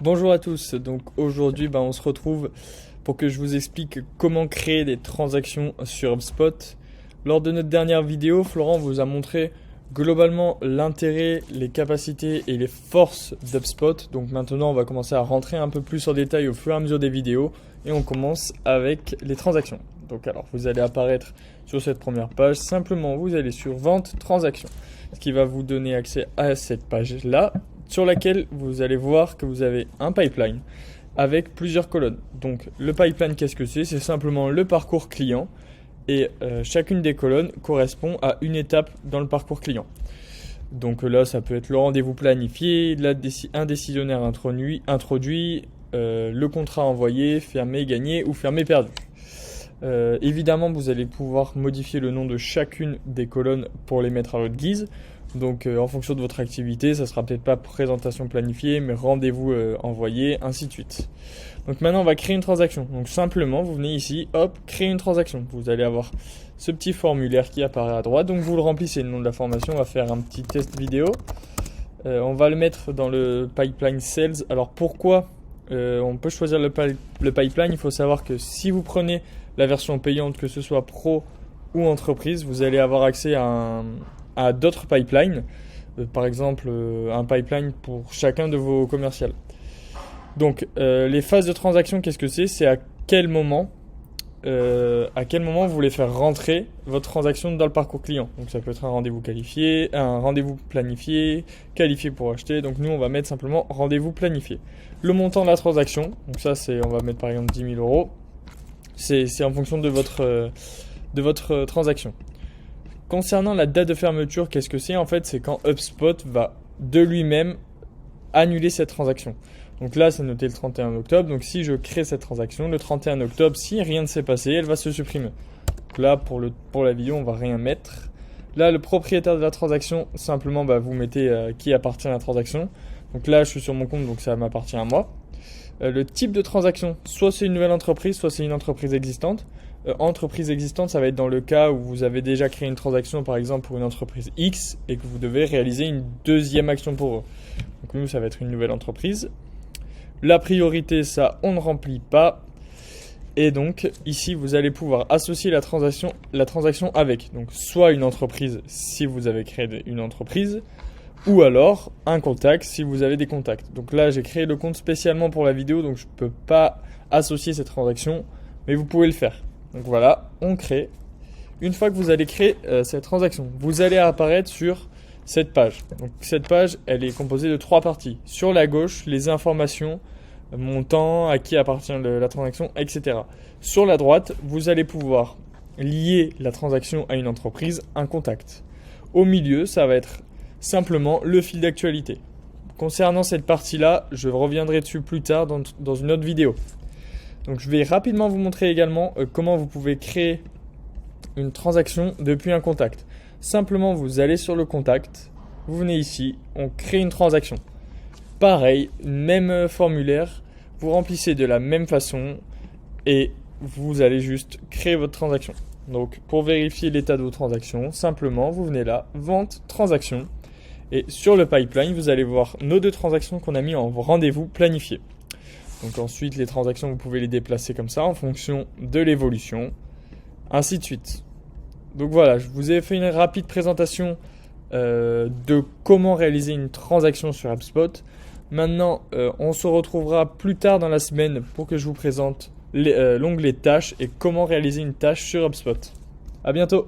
Bonjour à tous, donc aujourd'hui on se retrouve pour que je vous explique comment créer des transactions sur HubSpot. Lors de notre dernière vidéo, Florent vous a montré globalement l'intérêt, les capacités et les forces d'HubSpot. Donc maintenant on va commencer à rentrer un peu plus en détail au fur et à mesure des vidéos et on commence avec les transactions. Donc alors vous allez apparaître sur cette première page, simplement vous allez sur Vente Transactions, ce qui va vous donner accès à cette page là, sur laquelle vous allez voir que vous avez un pipeline avec plusieurs colonnes. Donc le pipeline, qu'est-ce que c'est? C'est simplement le parcours client et chacune des colonnes correspond à une étape dans le parcours client. Donc là, ça peut être le rendez-vous planifié, un décisionnaire introduit, le contrat envoyé, fermé, gagné ou fermé, perdu. Évidemment, vous allez pouvoir modifier le nom de chacune des colonnes pour les mettre à votre guise. Donc en fonction de votre activité, ça sera peut-être pas présentation planifiée, mais rendez-vous envoyé, ainsi de suite. Donc maintenant, on va créer une transaction. Donc simplement, vous venez ici, hop, créer une transaction. Vous allez avoir ce petit formulaire qui apparaît à droite. Donc vous le remplissez, le nom de la formation. On va faire un petit test vidéo. On va le mettre dans le pipeline sales. Alors pourquoi on peut choisir le pipeline? Il faut savoir que si vous prenez la version payante, que ce soit pro ou entreprise, vous allez avoir accès à d'autres pipelines, par exemple un pipeline pour chacun de vos commerciales. Donc les phases de transaction, qu'est-ce que c'est? C'est à quel moment vous voulez faire rentrer votre transaction dans le parcours client. Donc ça peut être un rendez-vous qualifié, un rendez-vous planifié, qualifié pour acheter. Donc nous on va mettre simplement rendez-vous planifié. Le montant de la transaction, donc ça on va mettre par exemple 10 000 euros. C'est en fonction de votre transaction. Concernant la date de fermeture, qu'est-ce que c'est? En fait, c'est quand HubSpot va de lui-même annuler cette transaction. Donc là, c'est noté le 31 octobre. Donc si je crée cette transaction, le 31 octobre, si rien ne s'est passé, elle va se supprimer. Donc là, pour la vidéo, on va rien mettre. Là, le propriétaire de la transaction, simplement, vous mettez qui appartient à la transaction. Donc là, je suis sur mon compte, donc ça m'appartient à moi. Le type de transaction, soit c'est une nouvelle entreprise, soit c'est une entreprise existante. Entreprise existante, ça va être dans le cas où vous avez déjà créé une transaction, par exemple pour une entreprise X, et que vous devez réaliser une deuxième action pour eux. Donc nous, ça va être une nouvelle entreprise. La priorité, ça, on ne remplit pas. Et donc ici, vous allez pouvoir associer la transaction avec. Donc soit une entreprise si vous avez créé une entreprise, ou alors un contact si vous avez des contacts. Donc là, j'ai créé le compte spécialement pour la vidéo, donc je ne peux pas associer cette transaction, mais vous pouvez le faire. Donc voilà, on crée. Une fois que vous allez créer cette transaction, vous allez apparaître sur cette page. Donc cette page, elle est composée de 3 parties. Sur la gauche, les informations, montant, à qui appartient la transaction, etc. Sur la droite, vous allez pouvoir lier la transaction à une entreprise, un contact. Au milieu, ça va être simplement le fil d'actualité. Concernant cette partie-là, je reviendrai dessus plus tard dans une autre vidéo. Donc je vais rapidement vous montrer également comment vous pouvez créer une transaction depuis un contact. Simplement, vous allez sur le contact, vous venez ici, on crée une transaction. Pareil, même formulaire, vous remplissez de la même façon et vous allez juste créer votre transaction. Donc pour vérifier l'état de vos transactions, simplement vous venez là, vente, transaction. Et sur le pipeline, vous allez voir nos 2 transactions qu'on a mis en rendez-vous planifié. Donc ensuite, les transactions, vous pouvez les déplacer comme ça en fonction de l'évolution, ainsi de suite. Donc voilà, je vous ai fait une rapide présentation de comment réaliser une transaction sur HubSpot. Maintenant, on se retrouvera plus tard dans la semaine pour que je vous présente l'onglet tâches et comment réaliser une tâche sur HubSpot. À bientôt!